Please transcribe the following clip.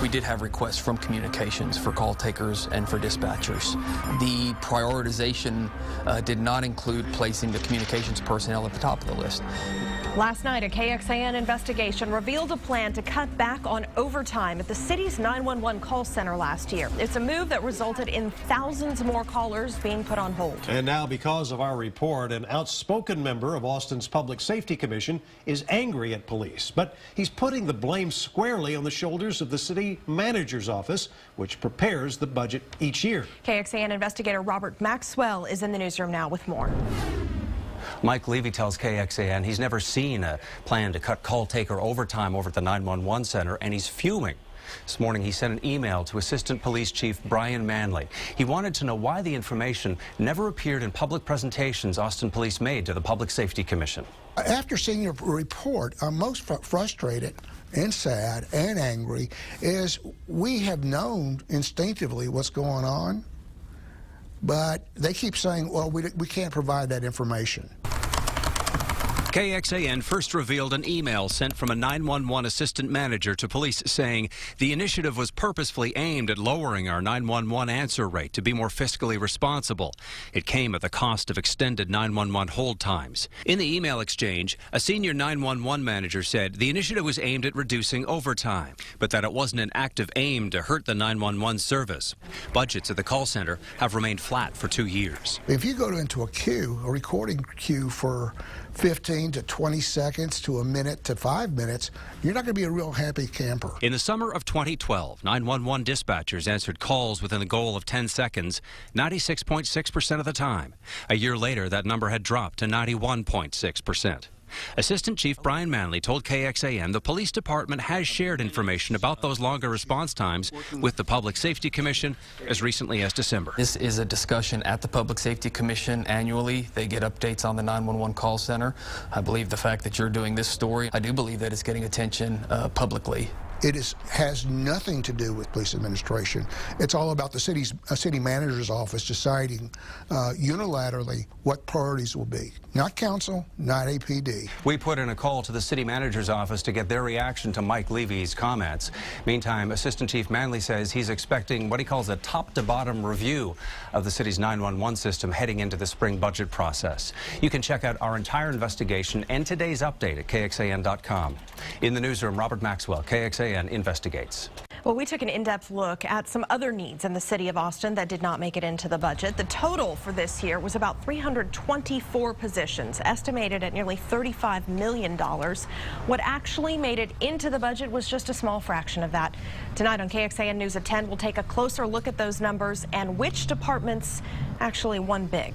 We did have requests from communications for call takers and for dispatchers. The prioritization did not include placing the communications personnel at the top of the list. Last night, a KXAN investigation revealed a plan to cut back on overtime at the city's 911 call center last year. It's a move that resulted in thousands more callers being put on hold. And now, because of our report, an outspoken member of Austin's Public Safety Commission is angry at police. But he's putting the blame squarely on the shoulders of the city manager's office, which prepares the budget each year. KXAN investigator Robert Maxwell is in the newsroom now with more. Mike Levy tells KXAN he's never seen a plan to cut call taker overtime over at the 911 center, and he's fuming. This morning he sent an email to Assistant Police Chief Brian Manley. He wanted to know why the information never appeared in public presentations Austin Police made to the Public Safety Commission. After seeing your report, I'm most frustrated and sad and angry is we have known instinctively what's going on, but they keep saying, well, we can't provide that information. KXAN first revealed an email sent from a 911 assistant manager to police saying the initiative was purposefully aimed at lowering our 911 answer rate to be more fiscally responsible. It came at the cost of extended 911 hold times. In the email exchange, a senior 911 manager said the initiative was aimed at reducing overtime, but that it wasn't an active aim to hurt the 911 service. Budgets at the call center have remained flat for 2 years. If you go into a queue, a recording queue for 15 to 20 seconds to a minute to 5 minutes, you're not going to be a real happy camper. In the summer of 2012, 911 dispatchers answered calls within a goal of 10 seconds 96.6% of the time. A year later, that number had dropped to 91.6%. Assistant Chief Brian Manley told KXAN the police department has shared information about those longer response times with the Public Safety Commission as recently as December. This is a discussion at the Public Safety Commission annually. They get updates on the 911 call center. I believe the fact that you're doing this story, I do believe that it's getting attention publicly. It has nothing to do with police administration. It's all about the city manager's office deciding unilaterally what priorities will be. Not council, not APD. We put in a call to the city manager's office to get their reaction to Mike Levy's comments. Meantime, Assistant Chief Manley says he's expecting what he calls a top-to-bottom review of the city's 911 system heading into the spring budget process. You can check out our entire investigation and today's update at KXAN.com. In the newsroom, Robert Maxwell, KXAN investigates. Well, we took an in-depth look at some other needs in the city of Austin that did not make it into the budget. The total for this year was about 324 positions, estimated at nearly $35 million. What actually made it into the budget was just a small fraction of that. Tonight on KXAN News at 10, we'll take a closer look at those numbers and which departments actually won big.